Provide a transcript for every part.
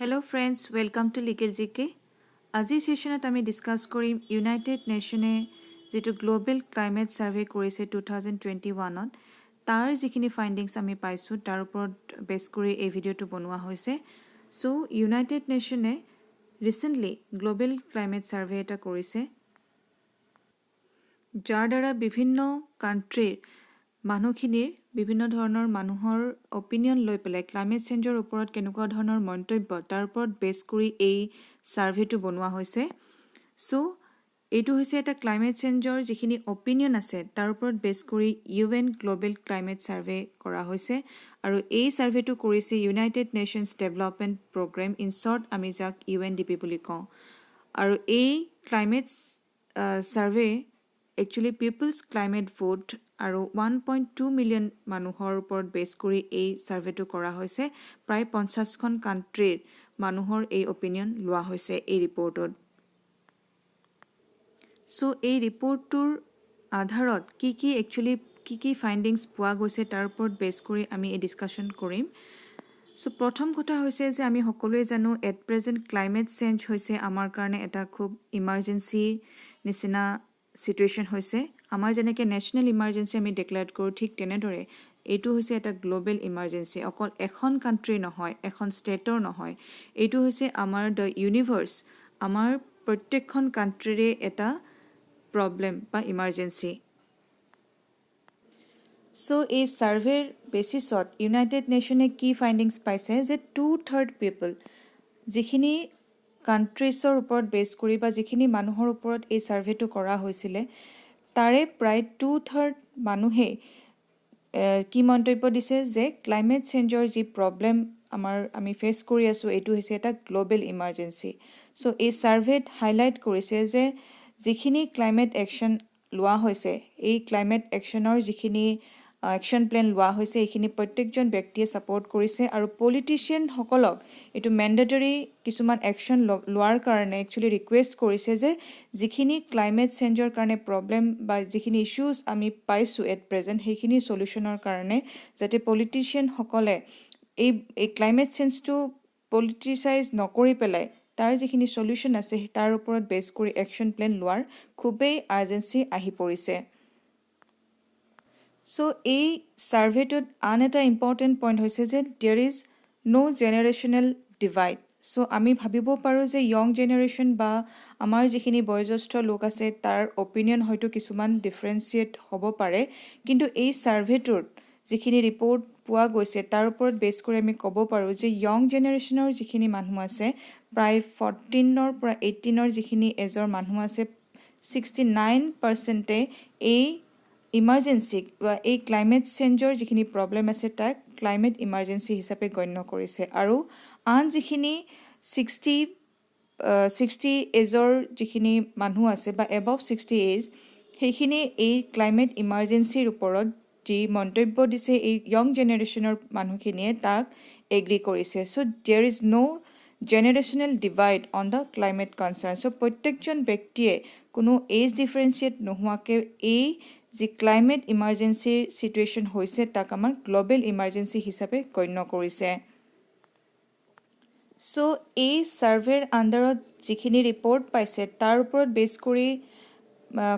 Hello friends, welcome to Legal GK. আজি সেশনত আমি discuss কৰিম ইউনাইটেড নেশনে যেটো গ্লোবাল ক্লাইমেট সাৰ্ভে কৰিছে 2021 ত তাৰ যিখিনি ফাইন্ডিংস আমি পাইছো তাৰ ওপৰত বেস কৰি এই ভিডিওটো বনোৱা হৈছে সো ইউনাইটেড নেশনে ৰিসেন্টলি গ্লোবাল ক্লাইমেট সাৰ্ভে এটা কৰিছে যাৰ দ্বাৰা বিভিন্ন কান্ট্ৰিৰ মানুহখিনিৰ বিভিন্ন ধৰণৰ মানুহৰ অপিনিয়ন লৈ পেলাই ক্লাইমেট চেঞ্জৰ ওপৰত কেনেকুৱা ধৰণৰ মন্তব্য তাৰ ওপৰত বেস কৰি এই সাৰ্ভেটো বনোৱা হৈছে সো এইটো হৈছে এটা ক্লাইমেট চেঞ্জৰ যিখিনি অপিনিয়ন আছে তাৰ ওপৰত বেস কৰি ইউএন গ্লোবাল ক্লাইমেট সাৰ্ভে কৰা হৈছে আৰু এই সাৰ্ভেটো কৰিছে United Nations development program in short আমি যাক UNDP বুলি কওঁ আৰু এই climate survey Actually, People's Climate Vote আৰু 1.2 মিলিয়ন মানুহৰ ওপৰত বেস কৰি এই সাৰ্ভেটো কৰা হৈছে প্ৰায় 50 খন কান্ট্ৰিৰ মানুহৰ এই অপিনিয়ন লোৱা হৈছে এই ৰিপৰ্টত সো এই ৰিপৰ্টটোৰ আধাৰত কি ফাইন্ডিংস পোৱা গৈছে তাৰ ওপৰত বেস কৰি আমি এই ডিসকাশন কৰিম সো প্ৰথম কথা হৈছে যে আমি সকলোৱে জানো এট প্ৰেজেন্ট ক্লাইমেট চেঞ্জ হৈছে আমাৰ কাৰণে এটা খুব ইমাৰ্জেন্সি নিচিনা সিচুৱেশন হৈছে আমাৰ যেনেকে ন্যাশনাল ইমাৰ্জেন্সি আমি ডিক্লেয়াৰ কৰো ঠিক তেনেদৰে এইটো হৈছে এটা গ্লোবাল ইমাৰ্জেন্সি অকল এখন কান্ট্ৰি নহয় এখন ষ্টেটৰ নহয় এইটো হৈছে আমাৰ দ্য ইউনিভাৰ্স আমাৰ প্ৰত্যেকখন কান্ট্ৰিৰে এটা প্ৰবলেম বা ইমাৰ্জেন্সি সো এই সাৰ্ভেৰ বেসিছত ইউনাইটেড নেশনে কি ফাইন্ডিংস পাইছে যে 2/3 পিপল যিখিনি কান্ট্ৰিজৰ ওপৰত বেস কৰি বা যিখিনি মানুহৰ ওপৰত এই সাৰ্ভেটো কৰা হৈছিলে তাৰে প্ৰায় 2/3 মানুহে কি মন্তব্য দিছে যে ক্লাইমেট চেঞ্জৰ যি প্ৰবলেম আমি ফেস কৰি আছো এটো হৈছে এটা গ্লোবাল ইমাৰ্জেন্সি সো এই সাৰ্ভেত হাইলাইট কৰিছে যে যিখিনি ক্লাইমেট একশন লোৱা হৈছে এই ক্লাইমেট একশনৰ যিখিনি একশন প্ল্যান লোৱা হৈছে এইখিনি প্ৰত্যেকজন ব্যক্তিয়ে সাপোৰ্ট কৰিছে আৰু পলিটিশিয়ান সকলক এটো ম্যান্ডেটৰি কিছুমান একশন লোৱাৰ কাৰণে একচুয়ালি ৰিকুৱেষ্ট কৰিছে যে যিখিনি ক্লাইমেট চেঞ্জৰ কাৰণে প্ৰবলেম বা যিখিনি ইস্যুজ আমি পাইছো এট প্ৰেজেন্ট সেইখিনি সলিউশনৰ কাৰণে যাতে পলিটিশিয়ান সকলে এই ক্লাইমেট চেঞ্জটো পলিটিসাইজ নকৰি পেলাই তাৰ যিখিনি সলিউশন আছে তাৰ ওপৰত বেস কৰি একশন প্ল্যান লোৱাৰ খুবেই আৰ্জেন্সি আহি পৰিছে সো এই সাৰ্ভেটোত আন এটা ইম্পৰ্টেন্ট পইণ্ট হৈছে যে there is no generational divide so আমি ভাবিব পাৰো যে ইয়ং জেনাৰেশন বা আমাৰ যিখিনি বয়োজ্যেষ্ঠ লোক আছে তাৰ অপিনিয়ন হয়তো কিছুমান ডিফাৰেন্সিয়েট হ'ব পাৰে কিন্তু এই সাৰ্ভেটোৰ যিখিনি ৰিপৰ্ট পোৱা গৈছে তাৰ ওপৰত বেস কৰি আমি ক'ব পাৰো যে ইয়ং জেনাৰেশনৰ যিখিনি মানুহ আছে প্ৰায় 14 পৰা 18 যিখিনি এজৰ মানুহ আছে 69% এই ইমাৰ্জেন্সি বা এই ক্লাইমেট চেঞ্জৰ যিখিনি প্ৰবলেম আছে তাক ক্লাইমেট ইমাৰ্জেন্সি হিচাপে গণ্য কৰিছে আৰু আন যিখিনি 60 এজৰ যিখিনি মানুহ আছে বা এবভ 60 এজ সেইখিনি এই ক্লাইমেট ইমাৰ্জেন্সিৰ ওপৰত যি মন্তব্য দিছে এই ইয়ং জেনাৰেশনৰ মানুহখিনিয়ে তাক এগ্ৰি কৰিছে so there is no generational divide on the climate concern so প্ৰত্যেকজন ব্যক্তিয়ে কোনো এজ ডিফাৰেন্সিয়েট নোহোৱাকে এই যি ক্লাইমেট ইমাৰ্জেন্সিৰ সিচুৱেশন হৈছে তাক আমাৰ গ্লোবাল ইমাৰ্জেন্সি হিচাপে গণ্য কৰিছে সো এই সাৰ্ভেৰ আন্ডাৰত যিখিনি ৰিপৰ্ট পাইছে তাৰ ওপৰত বেস কৰি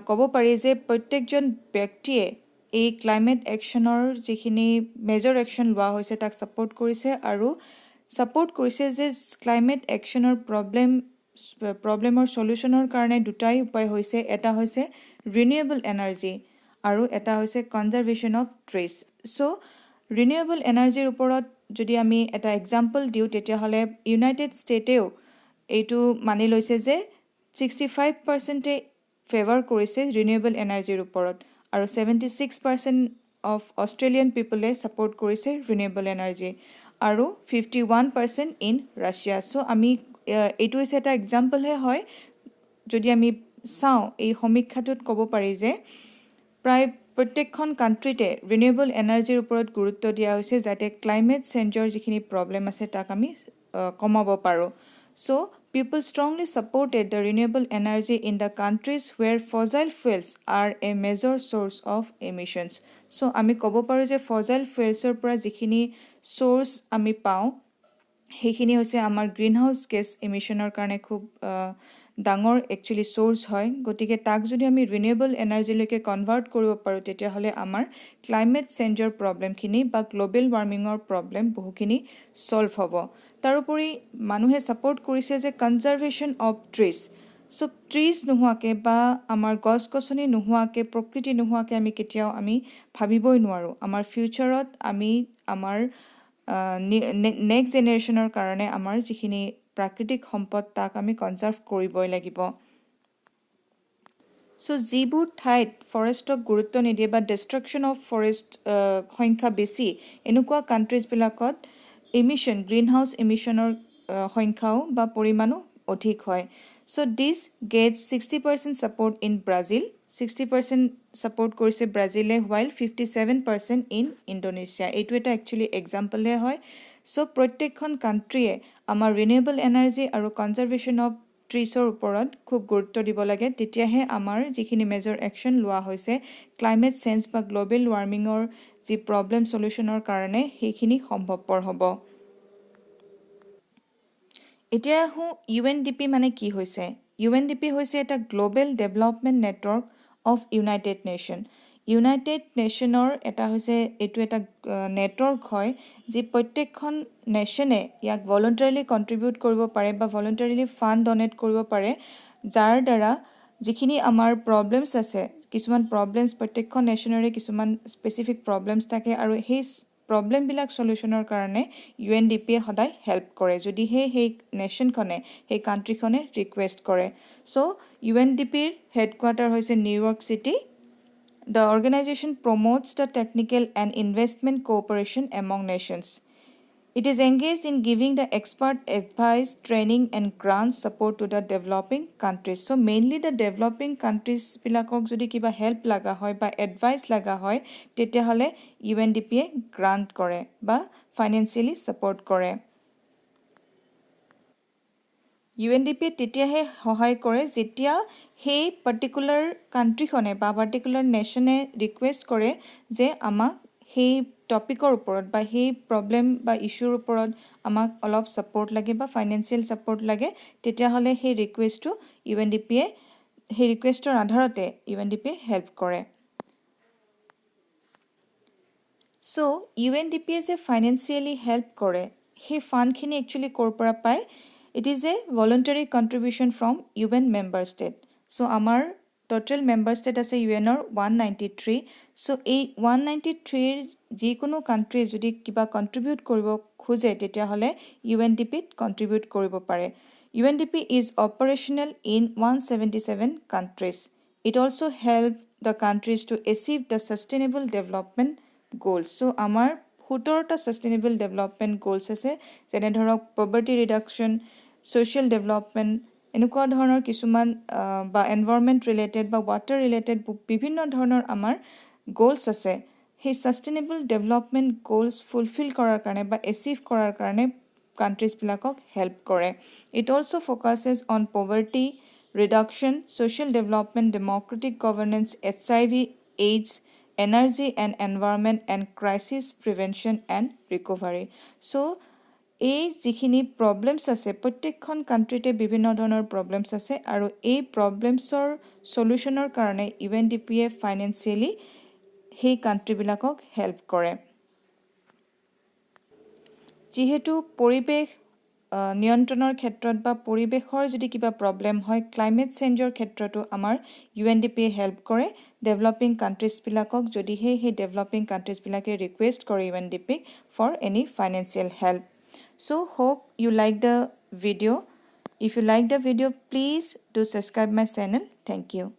ক'ব পাৰি যে প্ৰত্যেকজন ব্যক্তিয়ে এই ক্লাইমেট একশনৰ যিখিনি মেজৰ একশন লোৱা হৈছে তাক সাপোৰ্ট কৰিছে আৰু সাপোৰ্ট কৰিছে যে ক্লাইমেট একশনৰ প্ৰবলেমৰ সলিউশনৰ কাৰণে দুটাই উপায় হৈছে এটা হৈছে ৰিনিউৱেবল এনাৰ্জি আৰু এটা হৈছে conservation of trees so renewable এনাৰ্জিৰ ওপৰত যদি আমি এটা এক্সাম্পল দিও তেতিয়া হলে ইউনাইটেড ষ্টেটেও এইটো মানি লৈছে যে 65% ফেভাৰ কৰিছে ৰিনিউৱেবল এনাৰ্জিৰ ওপৰত আৰু 76% অফ অষ্ট্ৰেলিয়ান পিপলে সাপোৰ্ট কৰিছে ৰিনিউৱেবল এনাৰ্জি আৰু 51% ইন ৰাছিয়া সো আমি এইটো হৈছে এটা এক্সাম্পল হয় যদি আমি চাও এই সমীক্ষাটোত ক'ব পাৰি যে প্ৰায় প্ৰত্যেকখন কান্ট্ৰিতে ৰিনিউৱেবল এনাৰ্জিৰ ওপৰত গুৰুত্ব দিয়া হৈছে যাতে ক্লাইমেট চেঞ্জৰ যিখিনি প্ৰবলেম আছে তাক আমি কমাব পাৰো so people strongly supported the renewable energy in the countries where fossil fuels are a major source of emissions so আমি ক'ব পাৰো যে fossil fuels পৰা যিখিনি source আমি পাও সেইখিনি হৈছে আমাৰ গ্ৰীণ হাউচ গেছ এমিশ্যনৰ কাৰণে খুব ডাঙৰ একচুৱেলি চ'ৰ্চ হয় গতিকে তাক যদি আমি ৰিনিউৱেবল এনাৰ্জিলৈকে কনভাৰ্ট কৰিব পাৰোঁ তেতিয়াহ'লে আমাৰ ক্লাইমেট চেঞ্জৰ প্ৰব্লেমখিনি বা গ্ল'বেল ৱাৰ্মিঙৰ প্ৰব্লেম বহুখিনি ছল্ভ হ'ব তাৰোপৰি মানুহে ছাপৰ্ট কৰিছে যে conservation of trees so' trees নোহোৱাকৈ বা আমাৰ গছ গছনি নোহোৱাকৈ প্ৰকৃতি নোহোৱাকৈ আমি কেতিয়াও আমি ভাবিবই নোৱাৰোঁ আমাৰ ফিউচাৰত আমি আমাৰ নেক্সট জেনেৰেশ্যনৰ কাৰণে আমাৰ যিখিনি প্ৰাকৃতিক সম্পদ তাক আমি কনজাৰ্ভ কৰিবই লাগিব চ' যিবোৰ ঠাইত ফৰেষ্টক গুৰুত্ব নিদিয়ে বা ডিষ্ট্ৰাকশ্যন অফ ফৰেষ্ট সংখ্যা বেছি এনেকুৱা কাণ্ট্ৰিজবিলাকত গ্ৰীণ হাউচ এমিশ্যনৰ সংখ্যাও বা পৰিমাণো অধিক হয় so' this gets 60% support in Brazil 60% support কৰিছে ব্ৰাজিলে হোৱাইল 57% ইন ইণ্ডোনেছিয়া এইটো এটা একচুৱেলি এক্সাম্পলহে হয় চ' প্ৰত্যেকখন কাণ্ট্ৰিয়ে আমাৰ ৰিনিউৱেবল এনাৰ্জি আৰু কনজাৰ্ভেশ্যন অফ ট্ৰিজৰ ওপৰত খুব গুৰুত্ব দিব লাগে তেতিয়াহে আমাৰ যিখিনি মেজৰ একশ্যন লোৱা হৈছে ক্লাইমেট চেঞ্জ বা গ্ল'বেল ৱাৰ্মিঙৰ যি প্ৰব্লেম চলিউশ্যনৰ কাৰণে সেইখিনি সম্ভৱপৰ হ'ব এতিয়া আহোঁ UNDP মানে কি হৈছে UNDP হৈছে এটা global development network of United নেশ্যনৰ এটা হৈছে এইটো এটা নেটৱৰ্ক হয় যি প্ৰত্যেকখন নেশ্যনে ইয়াক ভলণ্টাৰীলি কণ্ট্ৰিবিউট কৰিব পাৰে বা ভলণ্টাৰীলি ফাণ্ড ডনেট কৰিব পাৰে যাৰ দ্বাৰা যিখিনি আমাৰ প্ৰব্লেমছ আছে কিছুমান প্ৰব্লেমছ প্ৰত্যেকখন নেশ্যনৰে কিছুমান স্পেচিফিক প্ৰব্লেমছ থাকে আৰু সেই প্ৰব্লেমবিলাক চলিউশ্যনৰ কাৰণে UNDPয়ে সদায় হেল্প কৰে যদিহে সেই নেশ্যনখনে সেই কাণ্ট্ৰিখনে ৰিকুৱেষ্ট কৰে চ' UNDPৰ হেডকোৱাৰ্টাৰ হৈছে New York city The organization promotes the technical and investment cooperation among nations. It is engaged in giving the expert advice, training and grant support to the developing countries. So mainly the developing countries bilakok jodi kiba help laga hoy ba advice laga hoy tete hole UNDPয়ে grant kore ba financially support kore. UNDPয়ে তেতিয়াহে সহায় কৰে যেতিয়া সেই particular কাণ্ট্ৰিখনে বা particular নেশ্যনে request কৰে যে আমাক সেই টপিকৰ ওপৰত বা সেই প্ৰব্লেম বা ইছ্যুৰ ওপৰত আমাক অলপ ছাপৰ্ট লাগে বা ফাইনেন্সিয়েল ছাপৰ্ট লাগে তেতিয়াহ'লে সেই ৰিকুৱেষ্টটো UNDPয়ে সেই ৰিকুৱেষ্টৰ আধাৰতে UNDPয়ে হেল্প কৰে চ' UNDPয়ে যে ফাইনেন্সিয়েলি হেল্প কৰে সেই ফাণ্ডখিনি একচুৱেলি ক'ৰ পৰা পায় It is a voluntary contribution from UN member state. So, our total member state আছে UNৰ 193. So, এই 193 যিকোনো country যদি কিবা contribute কৰিব খোজে তেতিয়াহ'লে UNDPত contribute কৰিব পাৰে. UNDP is operational in 177 countries. It also helps the countries to achieve the sustainable development goals. So, আমাৰ 17টা সাষ্টেইনেবল ডেভেলপমেণ্ট গ'লছ আছে যেনে ধৰক পভাৰ্টি ৰিডাকশ্যন ছ'চিয়েল ডেভেলপমেণ্ট এনেকুৱা ধৰণৰ কিছুমান বা এনভাইৰনমেণ্ট ৰিলেটেড বা ৱাটাৰ ৰিলেটেড বিভিন্ন ধৰণৰ আমাৰ গ'লছ আছে সেই সাষ্টেইনেবল ডেভেলপমেণ্ট গ'লছ ফুলফিল কৰাৰ কাৰণে বা এচিভ কৰাৰ কাৰণে কাণ্ট্ৰিজবিলাকক হেল্প কৰে it also' focuses on poverty reduction social development democratic governance HIV AIDS energy and environment and crisis prevention and recovery so এই যিখিনি প্ৰব্লেমছ আছে প্ৰত্যেকখন কাণ্ট্ৰিতে বিভিন্ন ধৰণৰ প্ৰব্লেমছ আছে আৰু এই প্ৰব্লেমছৰ সলিউশ্যনৰ কাৰণে UNDPয়ে ফাইনেন্সিয়েলি সেই কাণ্ট্ৰিবিলাকক হেল্প কৰে যিহেতু পৰিৱেশ নিয়ন্ত্ৰণৰ ক্ষেত্ৰত বা পৰিৱেশৰ যদি কিবা প্ৰব্লেম হয় ক্লাইমেট চেঞ্জৰ ক্ষেত্ৰতো আমাৰ UNDPয়ে হেল্প কৰে ডেভেলপিং কাণ্ট্ৰিজবিলাকক যদিহে সেই ডেভেলপিং কাণ্ট্ৰিজবিলাকে ৰিকুৱেষ্ট কৰে UNDPক for any financial help so hope you like the video if you like the video please do subscribe my channel thank you